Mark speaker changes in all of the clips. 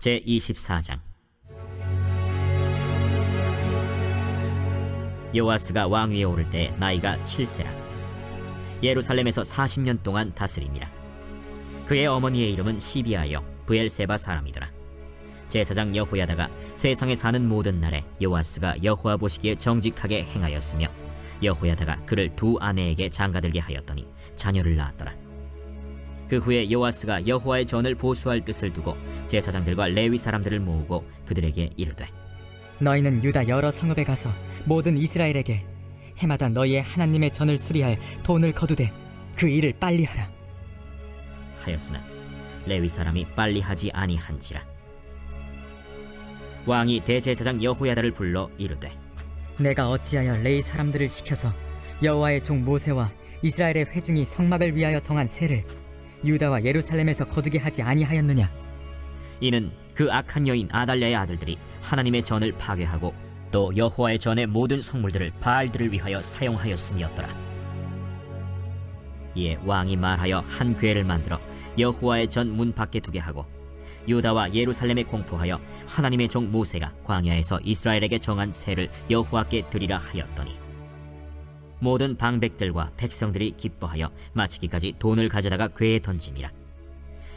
Speaker 1: 제24장. 요아스가 왕위에 오를 때 나이가 7세라. 예루살렘에서 40년 동안 다스리니라. 그의 어머니의 이름은 시비아여 브엘세바 사람이더라. 제사장 여호야다가 세상에 사는 모든 날에 요아스가 여호와 보시기에 정직하게 행하였으며, 여호야다가 그를 두 아내에게 장가들게 하였더니 자녀를 낳았더라. 그 후에 요아스가 여호와의 전을 보수할 뜻을 두고 제사장들과 레위 사람들을 모으고 그들에게 이르되,
Speaker 2: 너희는 유다 여러 성읍에 가서 모든 이스라엘에게 해마다 너희의 하나님의 전을 수리할 돈을 거두되 그 일을 빨리 하라
Speaker 1: 하였으나 레위 사람이 빨리 하지 아니한지라. 왕이 대제사장 여호야다를 불러 이르되,
Speaker 2: 내가 어찌하여 레위 사람들을 시켜서 여호와의 종 모세와 이스라엘의 회중이 성막을 위하여 정한 세를 유다와 예루살렘에서 거두게 하지 아니하였느냐.
Speaker 1: 이는 그 악한 여인 아달랴의 아들들이 하나님의 전을 파괴하고 또 여호와의 전의 모든 성물들을 바알들을 위하여 사용하였음이었더라. 이에 왕이 말하여 한 궤를 만들어 여호와의 전 문 밖에 두게 하고, 유다와 예루살렘에 공포하여 하나님의 종 모세가 광야에서 이스라엘에게 정한 세를 여호와께 드리라 하였더니, 모든 방백들과 백성들이 기뻐하여 마치기까지 돈을 가져다가 궤에 던지니라.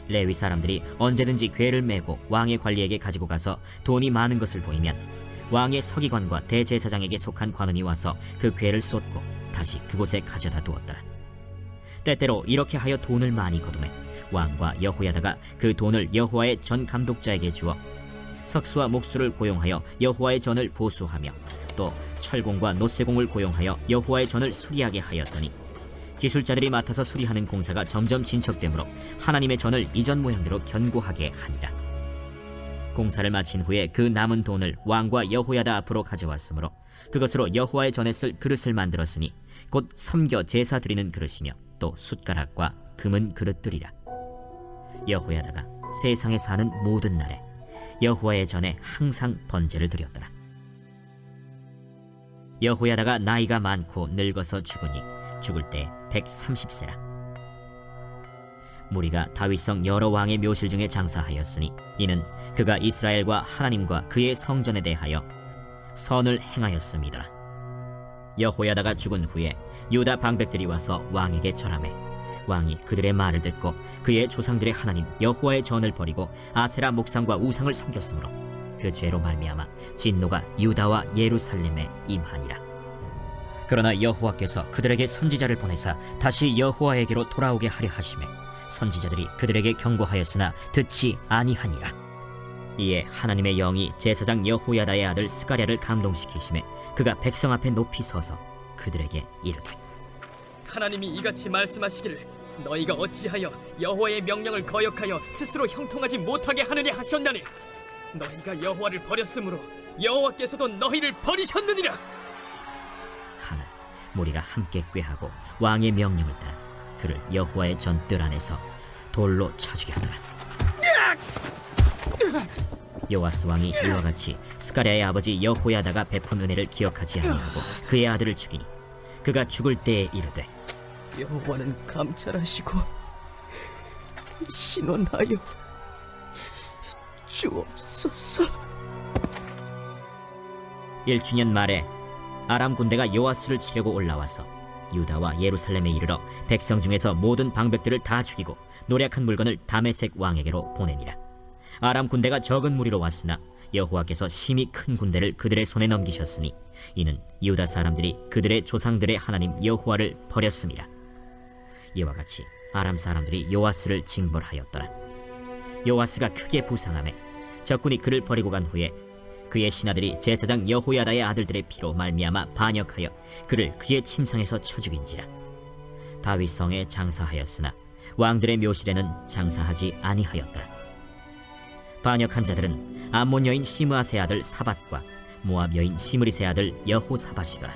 Speaker 1: 레위 사람들이 언제든지 궤를 메고 왕의 관리에게 가지고 가서 돈이 많은 것을 보이면 왕의 서기관과 대제사장에게 속한 관원이 와서 그 궤를 쏟고 다시 그곳에 가져다 두었더라. 때때로 이렇게 하여 돈을 많이 거두매 왕과 여호야다가 그 돈을 여호와의 전 감독자에게 주어 석수와 목수를 고용하여 여호와의 전을 보수하며 또 철공과 노쇠공을 고용하여 여호와의 전을 수리하게 하였더니, 기술자들이 맡아서 수리하는 공사가 점점 진척되므로 하나님의 전을 이전 모양대로 견고하게 하니라. 공사를 마친 후에 그 남은 돈을 왕과 여호야다 앞으로 가져왔으므로 그것으로 여호와의 전에 쓸 그릇을 만들었으니 곧 섬겨 제사 드리는 그릇이며 또 숟가락과 금은 그릇들이라. 여호야다가 세상에 사는 모든 날에 여호와의 전에 항상 번제를 드렸더라. 여호야다가 나이가 많고 늙어서 죽으니 죽을 때 130세라. 무리가 다윗성 여러 왕의 묘실 중에 장사하였으니 이는 그가 이스라엘과 하나님과 그의 성전에 대하여 선을 행하였음이더라. 여호야다가 죽은 후에 유다 방백들이 와서 왕에게 절하매 왕이 그들의 말을 듣고 그의 조상들의 하나님 여호와의 전을 버리고 아세라 목상과 우상을 섬겼으므로 그 죄로 말미암아 진노가 유다와 예루살렘에 임하니라. 그러나 여호와께서 그들에게 선지자를 보내사 다시 여호와에게로 돌아오게 하려 하시매 선지자들이 그들에게 경고하였으나 듣지 아니하니라. 이에 하나님의 영이 제사장 여호야다의 아들 스가랴를 감동시키시매 그가 백성 앞에 높이 서서 그들에게 이르되,
Speaker 3: 하나님이 이같이 말씀하시기를 너희가 어찌하여 여호와의 명령을 거역하여 스스로 형통하지 못하게 하느냐 하셨나니, 너희가 여호와를 버렸으므로 여호와께서도 너희를 버리셨느니라.
Speaker 1: 하나 무리가 함께 꾀하고 왕의 명령을 따라 그를 여호와의 전뜰 안에서 돌로 쳐 죽였더라. 요아스 왕이 이와 같이 스가랴의 아버지 여호야다가 베푼 은혜를 기억하지 아니하고 그의 아들을 죽이니 그가 죽을 때에 이르되,
Speaker 3: 여호와는 감찰하시고 신원하여 주옵소서.
Speaker 1: 1주년 말에 아람 군대가 요아스를 치려고 올라와서 유다와 예루살렘에 이르러 백성 중에서 모든 방백들을 다 죽이고 노략한 물건을 다메섹 왕에게로 보내니라. 아람 군대가 적은 무리로 왔으나 여호와께서 심히 큰 군대를 그들의 손에 넘기셨으니 이는 유다 사람들이 그들의 조상들의 하나님 여호와를 버렸음이라. 이와 같이 아람 사람들이 요아스를 징벌하였더라. 요아스가 크게 부상하매 적군이 그를 버리고 간 후에 그의 신하들이 제사장 여호야다의 아들들의 피로 말미암아 반역하여 그를 그의 침상에서 쳐 죽인지라. 다윗성에 장사하였으나 왕들의 묘실에는 장사하지 아니하였더라. 반역한 자들은 암몬 여인 시므아세 아들 사밧과 모압 여인 시므리세 아들 여호사밧이더라.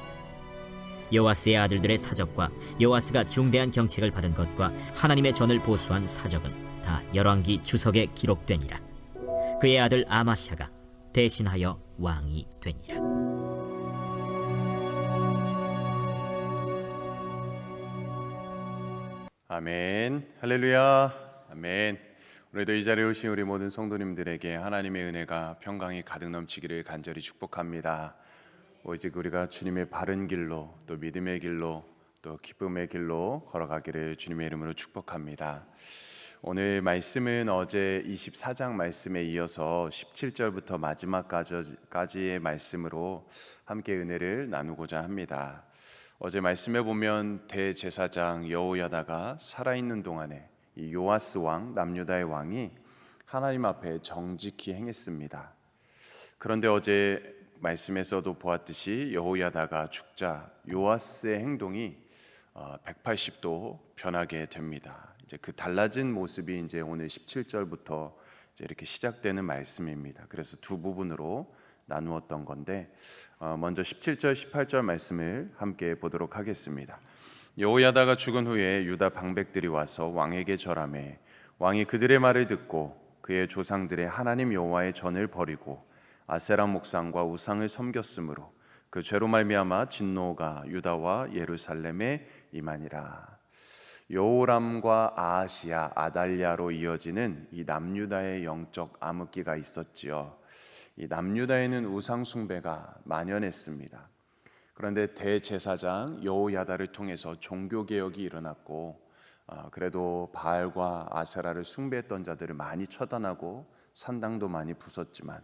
Speaker 1: 요아스의 아들들의 사적과 요아스가 중대한 경책을 받은 것과 하나님의 전을 보수한 사적은 다 열왕기 주석에 기록되니라. 그의 아들 아마샤가 대신하여 왕이 되니라.
Speaker 4: 아멘. 할렐루야. 아멘. 오늘도 이 자리에 오신 우리 모든 성도님들에게 하나님의 은혜가 평강이 가득 넘치기를 간절히 축복합니다. 오직 우리가 주님의 바른 길로, 또 믿음의 길로, 또 기쁨의 길로 걸어가기를 주님의 이름으로 축복합니다. 오늘 말씀은 어제 24장 말씀에 이어서 17절부터 마지막까지의 말씀으로 함께 은혜를 나누고자 합니다. 어제 말씀에 보면 대제사장 여호야다가 살아있는 동안에 이 요아스 왕, 남유다의 왕이 하나님 앞에 정직히 행했습니다. 그런데 어제 말씀에서도 보았듯이 여호야다가 죽자 요아스의 행동이 180도 변하게 됩니다. 이제 그 달라진 모습이 이제 오늘 17절부터 이제 이렇게 시작되는 말씀입니다. 그래서 두 부분으로 나누었던 건데 먼저 17절, 18절 말씀을 함께 보도록 하겠습니다. 여호야다가 죽은 후에 유다 방백들이 와서 왕에게 절하매 왕이 그들의 말을 듣고 그의 조상들의 하나님 여호와의 전을 버리고 아세라 목상과 우상을 섬겼으므로 그 죄로 말미암아 진노가 유다와 예루살렘에 임하니라. 여호람과 아하시야, 아달랴로 이어지는 이 남유다의 영적 암흑기가 있었지요. 이 남유다에는 우상 숭배가 만연했습니다. 그런데 대제사장 여호야다를 통해서 종교 개혁이 일어났고 그래도 바알과 아세라를 숭배했던 자들을 많이 처단하고 산당도 많이 부쉈지만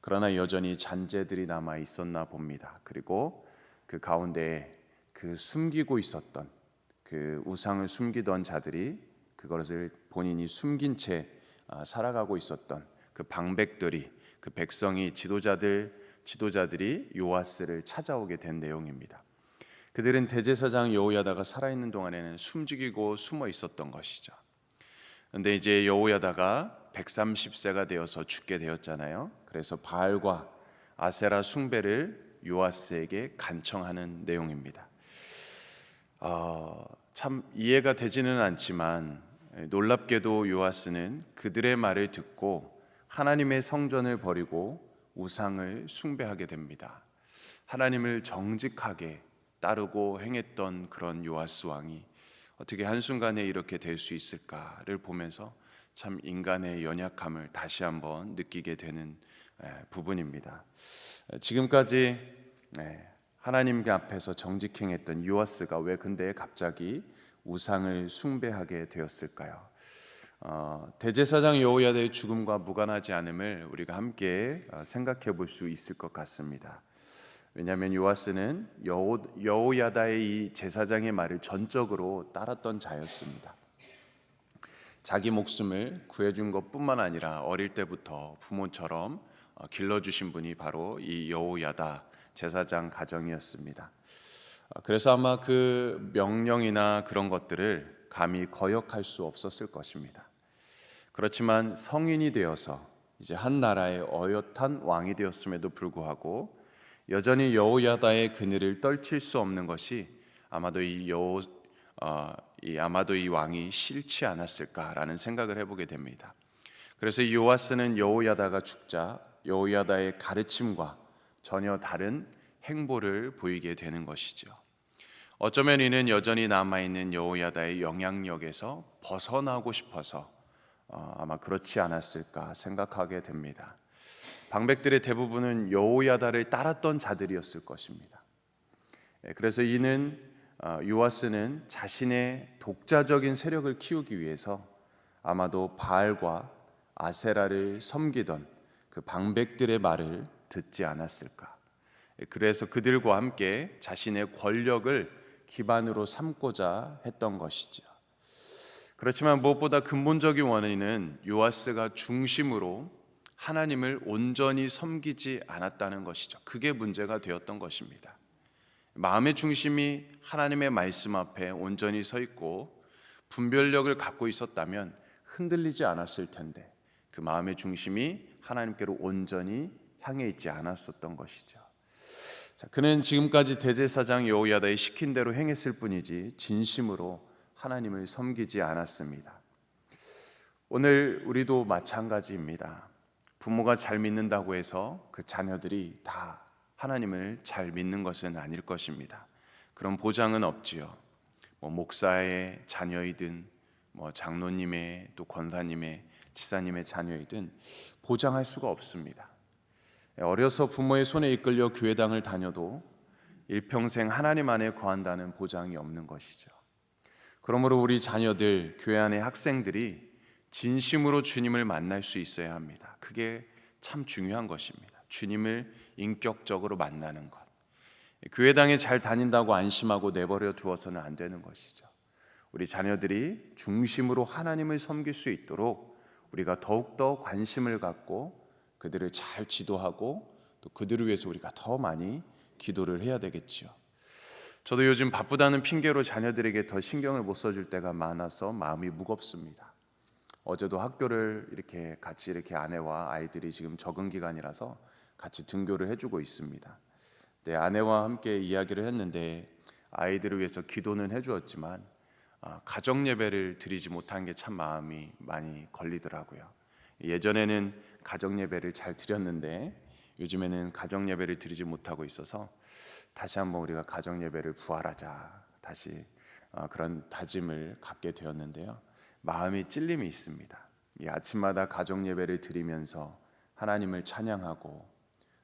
Speaker 4: 그러나 여전히 잔재들이 남아 있었나 봅니다. 그리고 그 가운데에 그 숨기고 있었던 그 우상을 숨기던 자들이 그것을 본인이 숨긴 채 살아가고 있었던 그 방백들이, 그 백성이, 지도자들이 요아스를 찾아오게 된 내용입니다. 그들은 대제사장 여호야다가 살아있는 동안에는 숨죽이고 숨어 있었던 것이죠. 그런데 이제 여호야다가 130세가 되어서 죽게 되었잖아요. 그래서 바알과 아세라 숭배를 요아스에게 간청하는 내용입니다. 참 이해가 되지는 않지만 놀랍게도 요아스는 그들의 말을 듣고 하나님의 성전을 버리고 우상을 숭배하게 됩니다. 하나님을 정직하게 따르고 행했던 그런 요아스 왕이 어떻게 한순간에 이렇게 될 수 있을까를 보면서 참 인간의 연약함을 다시 한번 느끼게 되는 부분입니다. 지금까지 하나님 앞에서 정직행했던 요아스가 왜 근데 갑자기 우상을 숭배하게 되었을까요? 대제사장 여호야다의 죽음과 무관하지 않음을 우리가 함께 생각해 볼 수 있을 것 같습니다. 왜냐하면 요아스는 여호야다의 이 제사장의 말을 전적으로 따랐던 자였습니다. 자기 목숨을 구해준 것뿐만 아니라 어릴 때부터 부모처럼 길러주신 분이 바로 이 여호야다 제사장 가정이었습니다. 그래서 아마 그 명령이나 그런 것들을 감히 거역할 수 없었을 것입니다. 그렇지만 성인이 되어서 이제 한 나라의 어엿한 왕이 되었음에도 불구하고 여전히 여호야다의 그늘을 떨칠 수 없는 것이 아마도 이 왕이 싫지 않았을까라는 생각을 해보게 됩니다. 그래서 요아스는 여호야다가 죽자 여호야다의 가르침과 전혀 다른 행보를 보이게 되는 것이죠. 어쩌면 이는 여전히 남아있는 여호야다의 영향력에서 벗어나고 싶어서 아마 그렇지 않았을까 생각하게 됩니다. 방백들의 대부분은 여호야다를 따랐던 자들이었을 것입니다. 그래서 요아스는 자신의 독자적인 세력을 키우기 위해서 아마도 바알과 아세라를 섬기던 그 방백들의 말을 듣지 않았을까. 그래서 그들과 함께 자신의 권력을 기반으로 삼고자 했던 것이죠. 그렇지만 무엇보다 근본적인 원인은 요아스가 중심으로 하나님을 온전히 섬기지 않았다는 것이죠. 그게 문제가 되었던 것입니다. 마음의 중심이 하나님의 말씀 앞에 온전히 서 있고 분별력을 갖고 있었다면 흔들리지 않았을 텐데 그 마음의 중심이 하나님께로 온전히 향해 있지 않았었던 것이죠. 그는 지금까지 대제사장 여호야다의 시킨 대로 행했을 뿐이지 진심으로 하나님을 섬기지 않았습니다. 오늘 우리도 마찬가지입니다. 부모가 잘 믿는다고 해서 그 자녀들이 다 하나님을 잘 믿는 것은 아닐 것입니다. 그런 보장은 없지요. 목사의 자녀이든 장로님의 또 권사님의 지사님의 자녀이든 보장할 수가 없습니다. 어려서 부모의 손에 이끌려 교회당을 다녀도 일평생 하나님 안에 거한다는 보장이 없는 것이죠. 그러므로 우리 자녀들, 교회 안의 학생들이 진심으로 주님을 만날 수 있어야 합니다. 그게 참 중요한 것입니다. 주님을 인격적으로 만나는 것. 교회당에 잘 다닌다고 안심하고 내버려 두어서는 안 되는 것이죠. 우리 자녀들이 중심으로 하나님을 섬길 수 있도록 우리가 더욱더 관심을 갖고 그들을 잘 지도하고 또 그들을 위해서 우리가 더 많이 기도를 해야 되겠지요. 저도 요즘 바쁘다는 핑계로 자녀들에게 더 신경을 못 써줄 때가 많아서 마음이 무겁습니다. 어제도 학교를 이렇게 같이 아내와 아이들이 지금 적응 기간이라서 같이 등교를 해주고 있습니다. 네, 아내와 함께 이야기를 했는데 아이들을 위해서 기도는 해주었지만 가정 예배를 드리지 못한 게 참 마음이 많이 걸리더라고요. 예전에는 가정 예배를 잘 드렸는데 요즘에는 가정 예배를 드리지 못하고 있어서 다시 한번 우리가 가정 예배를 부활하자 다시 그런 다짐을 갖게 되었는데요. 마음이 찔림이 있습니다. 이 아침마다 가정 예배를 드리면서 하나님을 찬양하고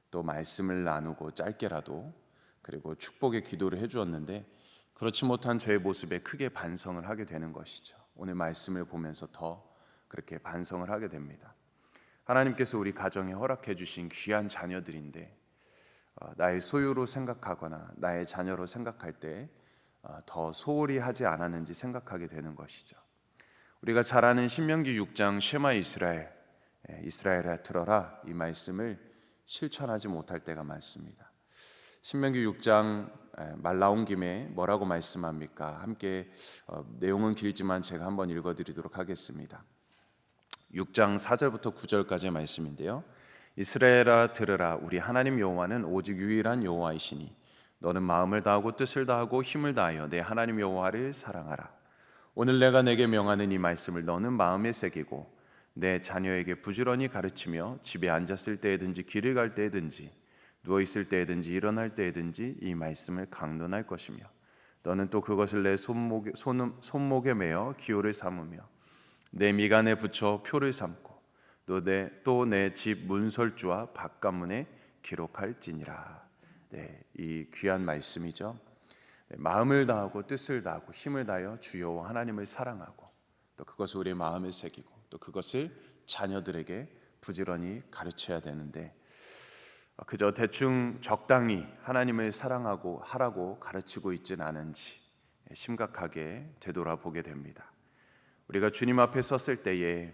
Speaker 4: 또 말씀을 나누고 짧게라도 그리고 축복의 기도를 해주었는데 그렇지 못한 저의 모습에 크게 반성을 하게 되는 것이죠. 오늘 말씀을 보면서 더 그렇게 반성을 하게 됩니다. 하나님께서 우리 가정에 허락해 주신 귀한 자녀들인데 나의 소유로 생각하거나 나의 자녀로 생각할 때 더 소홀히 하지 않았는지 생각하게 되는 것이죠. 우리가 잘 아는 신명기 6장 쉐마 이스라엘, 이스라엘아 들어라 이 말씀을 실천하지 못할 때가 많습니다. 신명기 6장 말 나온 김에 뭐라고 말씀합니까? 함께 내용은 길지만 제가 한번 읽어드리도록 하겠습니다. 6장 4절부터 9절까지의 말씀인데요. 이스라엘아 들으라 우리 하나님 여호와는 오직 유일한 여호와이시니 너는 마음을 다하고 뜻을 다하고 힘을 다하여 내 하나님 여호와를 사랑하라. 오늘 내가 내게 명하는 이 말씀을 너는 마음에 새기고 내 자녀에게 부지런히 가르치며 집에 앉았을 때에든지 길을 갈 때에든지 누워 있을 때에든지 일어날 때에든지 이 말씀을 강론할 것이며 너는 또 그것을 내 손목에 매어 기호를 삼으며 내 미간에 붙여 표를 삼고 또 내 집 문설주와 바깥문에 기록할지니라. 네, 이 귀한 말씀이죠. 네, 마음을 다하고 뜻을 다하고 힘을 다하여 주 여호와 하나님을 사랑하고 또 그것을 우리의 마음에 새기고 또 그것을 자녀들에게 부지런히 가르쳐야 되는데 그저 대충 적당히 하나님을 사랑하고 하라고 가르치고 있지는 않은지 심각하게 되돌아보게 됩니다. 우리가 주님 앞에 섰을 때에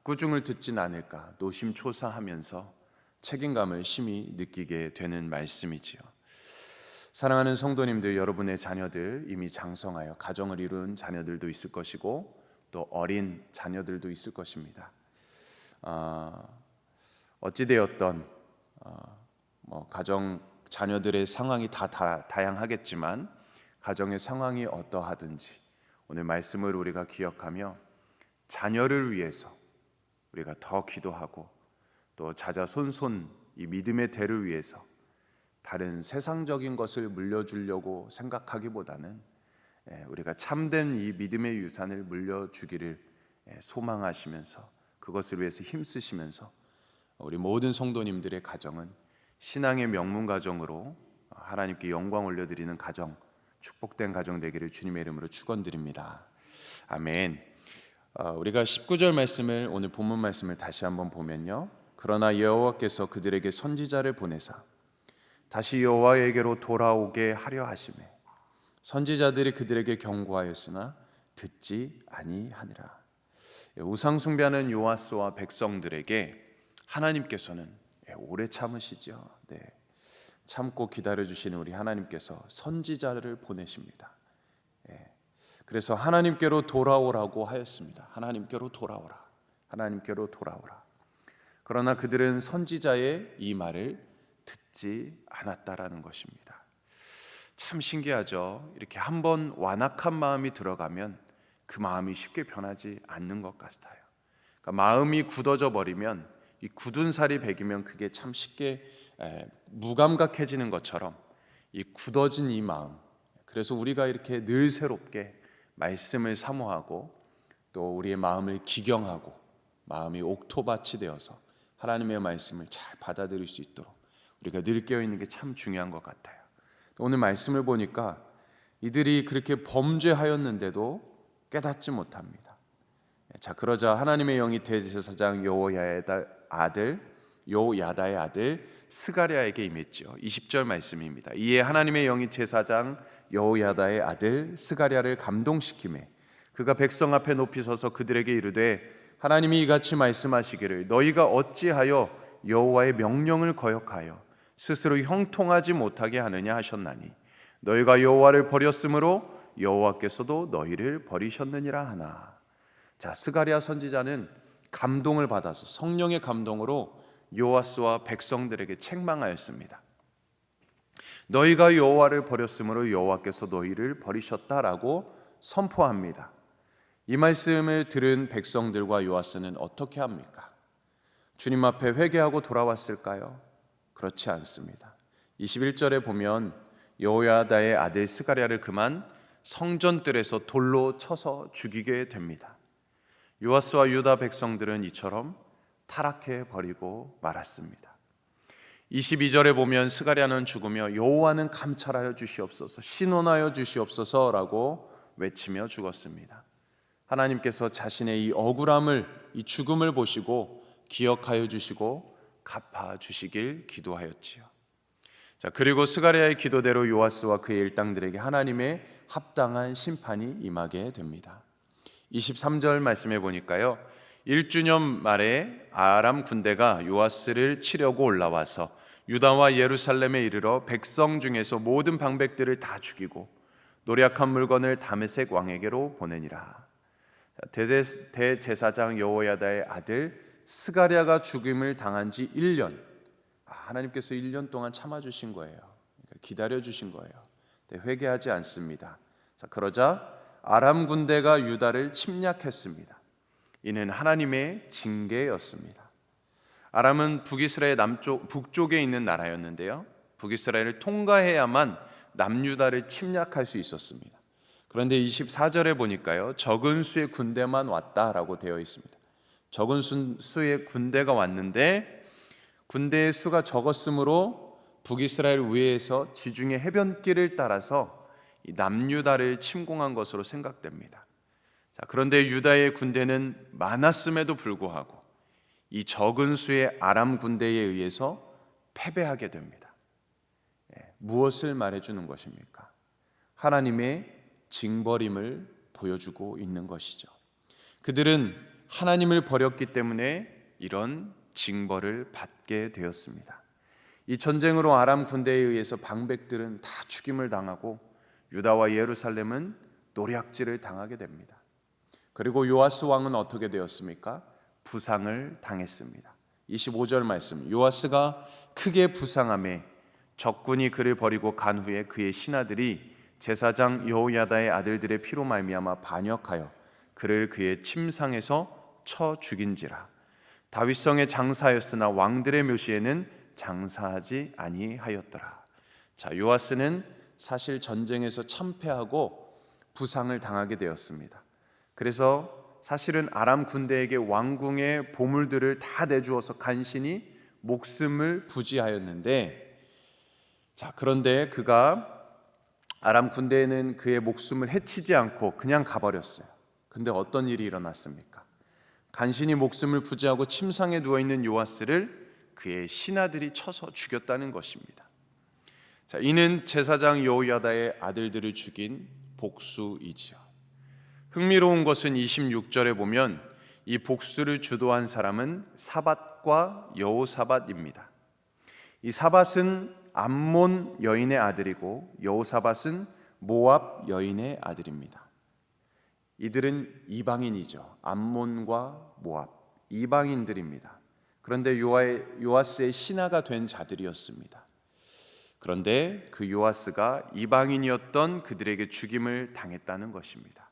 Speaker 4: 꾸중을 듣진 않을까 노심초사하면서 책임감을 심히 느끼게 되는 말씀이지요. 사랑하는 성도님들, 여러분의 자녀들 이미 장성하여 가정을 이룬 자녀들도 있을 것이고 또 어린 자녀들도 있을 것입니다. 어찌되었던 가정 자녀들의 상황이 다 다양하겠지만 가정의 상황이 어떠하든지 오늘 말씀을 우리가 기억하며 자녀를 위해서 우리가 더 기도하고 또 자자손손 이 믿음의 대를 위해서 다른 세상적인 것을 물려주려고 생각하기보다는 우리가 참된 이 믿음의 유산을 물려주기를 소망하시면서 그것을 위해서 힘쓰시면서 우리 모든 성도님들의 가정은 신앙의 명문 가정으로 하나님께 영광 올려드리는 가정, 축복된 가정 되기를 주님의 이름으로 축원드립니다. 아멘. 우리가 19절 말씀을 오늘 본문 말씀을 다시 한번 보면요. 그러나 여호와께서 그들에게 선지자를 보내사 다시 여호와에게로 돌아오게 하려 하시매 선지자들이 그들에게 경고하였으나 듣지 아니하니라. 우상 숭배하는 요아스와 백성들에게 하나님께서는 오래 참으시죠. 네. 참고 기다려주시는 우리 하나님께서 선지자를 보내십니다. 그래서 하나님께로 돌아오라고 하였습니다. 하나님께로 돌아오라. 하나님께로 돌아오라. 그러나 그들은 선지자의 이 말을 듣지 않았다라는 것입니다. 참 신기하죠. 이렇게 한번 완악한 마음이 들어가면 그 마음이 쉽게 변하지 않는 것 같아요. 그러니까 마음이 굳어져 버리면 이 굳은 살이 배기면 그게 참 쉽게 무감각해지는 것처럼 이 굳어진 이 마음, 그래서 우리가 이렇게 늘 새롭게 말씀을 사모하고 또 우리의 마음을 기경하고 마음이 옥토밭이 되어서 하나님의 말씀을 잘 받아들일 수 있도록 우리가 늘 깨어있는 게 참 중요한 것 같아요. 오늘 말씀을 보니까 이들이 그렇게 범죄하였는데도 깨닫지 못합니다. 자, 그러자 하나님의 영이 대제사장 여호야다의 아들 스가랴에게 임했지요. 20절 말씀입니다. 이에 하나님의 영이 제사장 여호야다의 아들 스가랴를 감동시키매 그가 백성 앞에 높이 서서 그들에게 이르되 하나님이 이같이 말씀하시기를 너희가 어찌하여 여호와의 명령을 거역하여 스스로 형통하지 못하게 하느냐 하셨나니 너희가 여호와를 버렸으므로 여호와께서도 너희를 버리셨느니라 하나. 자, 스가랴 선지자는 감동을 받아서 성령의 감동으로 요아스와 백성들에게 책망하였습니다. 너희가 여호와를 버렸으므로 여호와께서 너희를 버리셨다라고 선포합니다. 이 말씀을 들은 백성들과 요아스는 어떻게 합니까? 주님 앞에 회개하고 돌아왔을까요? 그렇지 않습니다. 21절에 보면 여호야다의 아들 스가랴를 그만 성전뜰에서 돌로 쳐서 죽이게 됩니다. 요아스와 유다 백성들은 이처럼 타락해 버리고 말았습니다. 22절에 보면 스가랴는 죽으며 여호와는 감찰하여 주시옵소서 신원하여 주시옵소서라고 외치며 죽었습니다. 하나님께서 자신의 이 억울함을 이 죽음을 보시고 기억하여 주시고 갚아 주시길 기도하였지요. 자, 그리고 스가랴의 기도대로 요아스와 그의 일당들에게 하나님의 합당한 심판이 임하게 됩니다. 23절 말씀해 보니까요. 1주년 말에 아람 군대가 요아스를 치려고 올라와서 유다와 예루살렘에 이르러 백성 중에서 모든 방백들을 다 죽이고 노략한 물건을 다메섹 왕에게로 보내니라. 대제사장 여호야다의 아들 스가랴가 죽임을 당한 지 1년. 하나님께서 1년 동안 참아주신 거예요. 기다려주신 거예요. 회개하지 않습니다. 자, 그러자 아람 군대가 유다를 침략했습니다. 이는 하나님의 징계였습니다. 아람은 북이스라엘 북쪽에 있는 나라였는데요. 북이스라엘을 통과해야만 남유다를 침략할 수 있었습니다. 그런데 24절에 보니까요. 적은 수의 군대만 왔다라고 되어 있습니다. 적은 수의 군대가 왔는데 군대의 수가 적었으므로 북이스라엘 위에서 지중해 해변길을 따라서 이 남유다를 침공한 것으로 생각됩니다. 자, 그런데 유다의 군대는 많았음에도 불구하고 이 적은 수의 아람 군대에 의해서 패배하게 됩니다. 무엇을 말해주는 것입니까? 하나님의 징벌임을 보여주고 있는 것이죠. 그들은 하나님을 버렸기 때문에 이런 징벌을 받게 되었습니다. 이 전쟁으로 아람 군대에 의해서 방백들은 다 죽임을 당하고 유다와 예루살렘은 노략질을 당하게 됩니다. 그리고 요아스 왕은 어떻게 되었습니까? 부상을 당했습니다. 25절 말씀, 요아스가 크게 부상하며 적군이 그를 버리고 간 후에 그의 신하들이 제사장 여호야다의 아들들의 피로 말미암아 반역하여 그를 그의 침상에서 쳐 죽인지라. 다윗성에 장사하였으나 왕들의 묘시에는 장사하지 아니하였더라. 자, 요아스는 사실 전쟁에서 참패하고 부상을 당하게 되었습니다. 그래서 사실은 아람 군대에게 왕궁의 보물들을 다 내주어서 간신히 목숨을 부지하였는데, 자, 그런데 그가 아람 군대에는 그의 목숨을 해치지 않고 그냥 가버렸어요. 근데 어떤 일이 일어났습니까? 간신히 목숨을 부지하고 침상에 누워있는 요아스를 그의 신하들이 쳐서 죽였다는 것입니다. 자, 이는 제사장 여호야다의 아들들을 죽인 복수이지요. 흥미로운 것은 26절에 보면 이 복수를 주도한 사람은 사밧과 여호사밧입니다. 이 사밧은 암몬 여인의 아들이고 여호사밧은 모압 여인의 아들입니다. 이들은 이방인이죠. 암몬과 모압, 이방인들입니다. 그런데 요아스의 신하가 된 자들이었습니다. 그런데 그 요아스가 이방인이었던 그들에게 죽임을 당했다는 것입니다.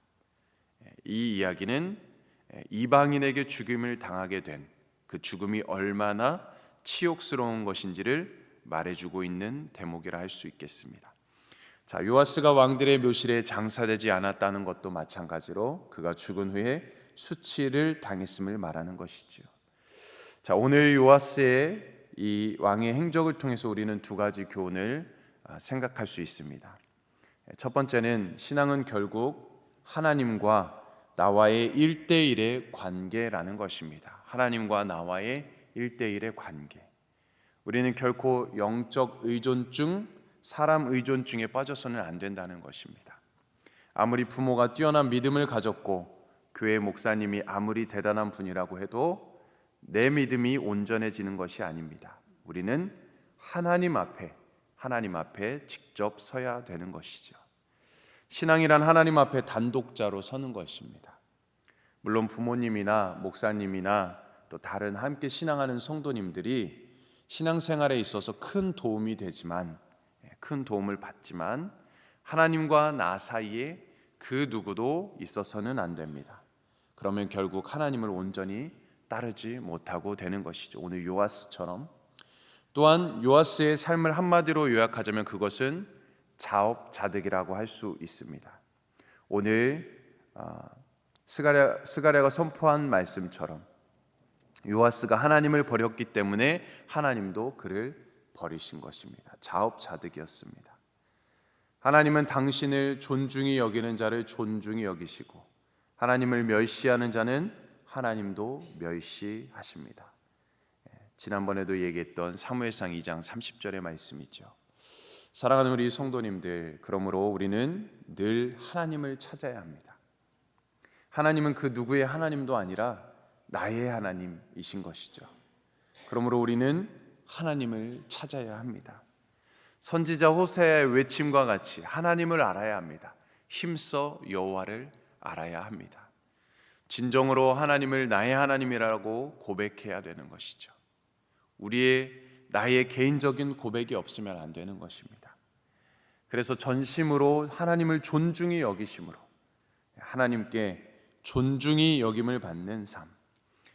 Speaker 4: 이 이야기는 이방인에게 죽임을 당하게 된 그 죽음이 얼마나 치욕스러운 것인지를 말해주고 있는 대목이라 할 수 있겠습니다. 자, 요아스가 왕들의 묘실에 장사되지 않았다는 것도 마찬가지로 그가 죽은 후에 수치를 당했음을 말하는 것이지요. 자, 오늘 요아스의 이 왕의 행적을 통해서 우리는 두 가지 교훈을 생각할 수 있습니다. 첫 번째는 신앙은 결국 하나님과 나와의 1대1의 관계라는 것입니다. 하나님과 나와의 1대1의 관계. 우리는 결코 영적 의존증, 사람 의존증에 빠져서는 안 된다는 것입니다. 아무리 부모가 뛰어난 믿음을 가졌고 교회 목사님이 아무리 대단한 분이라고 해도 내 믿음이 온전해지는 것이 아닙니다. 우리는 하나님 앞에 직접 서야 되는 것이죠. 신앙이란 하나님 앞에 단독자로 서는 것입니다. 물론 부모님이나 목사님이나 또 다른 함께 신앙하는 성도님들이 신앙생활에 있어서 큰 도움이 되지만, 큰 도움을 받지만 하나님과 나 사이에 그 누구도 있어서는 안 됩니다. 그러면 결국 하나님을 온전히 따르지 못하고 되는 것이죠. 오늘 요아스처럼. 또한 요아스의 삶을 한마디로 요약하자면 그것은 자업자득이라고 할 수 있습니다. 오늘 스가랴가 선포한 말씀처럼 요아스가 하나님을 버렸기 때문에 하나님도 그를 버리신 것입니다. 자업자득이었습니다. 하나님은 당신을 존중히 여기는 자를 존중히 여기시고 하나님을 멸시하는 자는 하나님도 멸시하십니다. 지난번에도 얘기했던 사무엘상 2장 30절의 말씀이죠. 사랑하는 우리 성도님들, 그러므로 우리는 늘 하나님을 찾아야 합니다. 하나님은 그 누구의 하나님도 아니라 나의 하나님이신 것이죠. 그러므로 우리는 하나님을 찾아야 합니다. 선지자 호세아의 외침과 같이 하나님을 알아야 합니다. 힘써 여호와를 알아야 합니다. 진정으로 하나님을 나의 하나님이라고 고백해야 되는 것이죠. 나의 개인적인 고백이 없으면 안 되는 것입니다. 그래서 전심으로 하나님을 존중히 여기심으로 하나님께 존중히 여김을 받는 삶,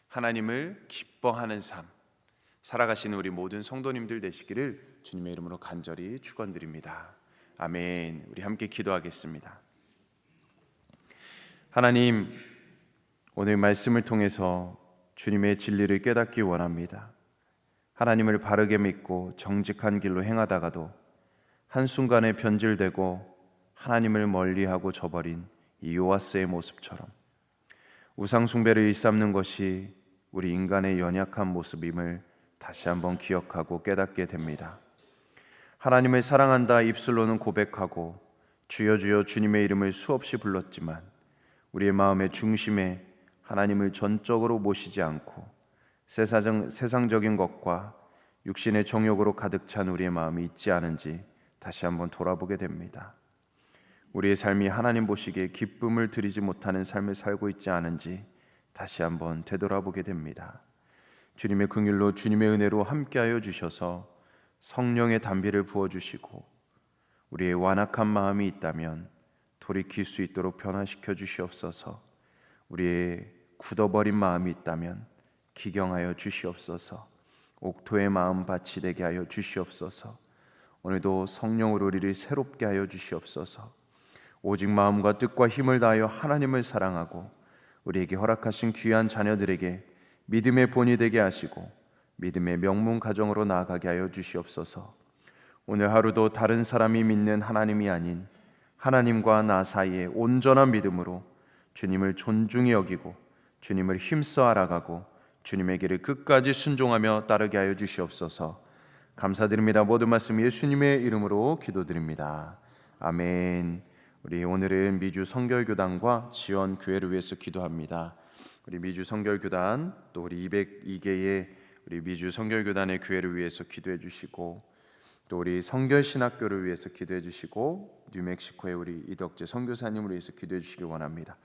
Speaker 4: 하나님을 기뻐하는 삶 살아가시는 우리 모든 성도님들 되시기를 주님의 이름으로 간절히 축원드립니다. 아멘. 우리 함께 기도하겠습니다. 하나님, 오늘 말씀을 통해서 주님의 진리를 깨닫기 원합니다. 하나님을 바르게 믿고 정직한 길로 행하다가도 한순간에 변질되고 하나님을 멀리하고 저버린 이 요아스의 모습처럼 우상 숭배를 일삼는 것이 우리 인간의 연약한 모습임을 다시 한번 기억하고 깨닫게 됩니다. 하나님을 사랑한다 입술로는 고백하고 주여 주여 주님의 이름을 수없이 불렀지만 우리의 마음의 중심에 하나님을 전적으로 모시지 않고 세상적인 것과 육신의 정욕으로 가득 찬 우리의 마음이 있지 않은지 다시 한번 돌아보게 됩니다. 우리의 삶이 하나님 보시기에 기쁨을 드리지 못하는 삶을 살고 있지 않은지 다시 한번 되돌아보게 됩니다. 주님의 긍휼로 주님의 은혜로 함께하여 주셔서 성령의 단비를 부어주시고 우리의 완악한 마음이 있다면 돌이킬 수 있도록 변화시켜 주시옵소서. 우리의 굳어버린 마음이 있다면 기경하여 주시옵소서. 옥토의 마음밭이 되게 하여 주시옵소서. 오늘도 성령으로 우리를 새롭게 하여 주시옵소서. 오직 마음과 뜻과 힘을 다하여 하나님을 사랑하고 우리에게 허락하신 귀한 자녀들에게 믿음의 본이 되게 하시고 믿음의 명문 가정으로 나아가게 하여 주시옵소서. 오늘 하루도 다른 사람이 믿는 하나님이 아닌 하나님과 나 사이에 온전한 믿음으로 주님을 존중히 여기고 주님을 힘써 알아가고 주님의 길을 끝까지 순종하며 따르게 하여 주시옵소서. 감사드립니다. 모든 말씀 예수님의 이름으로 기도드립니다. 아멘. 우리 오늘은 미주 성결교단과 지원 교회를 위해서 기도합니다. 우리 미주 성결교단 또 우리 202개의 우리 미주 성결교단의 교회를 위해서 기도해 주시고 또 우리 성결신학교를 위해서 기도해 주시고 뉴멕시코의 우리 이덕재 선교사님을 위해서 기도해 주시길 원합니다.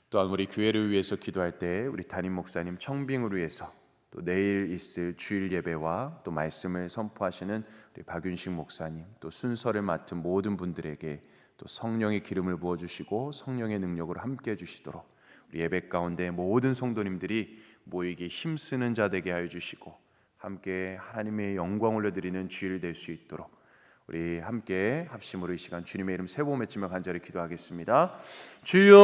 Speaker 4: 또한 우리 교회를 위해서 기도할 때 우리 담임 목사님 청빙을 위해서 또 내일 있을 주일 예배와 또 말씀을 선포하시는 우리 박윤식 목사님 또 순서를 맡은 모든 분들에게 또 성령의 기름을 부어주시고 성령의 능력으로 함께해 주시도록 우리 예배 가운데 모든 성도님들이 모이게 힘쓰는 자 되게 하여 주시고 함께 하나님의 영광 올려드리는 주일 될 수 있도록 우리 함께 합심으로 이 시간 주님의 이름 세 번 외치며 간절히 기도하겠습니다. 주여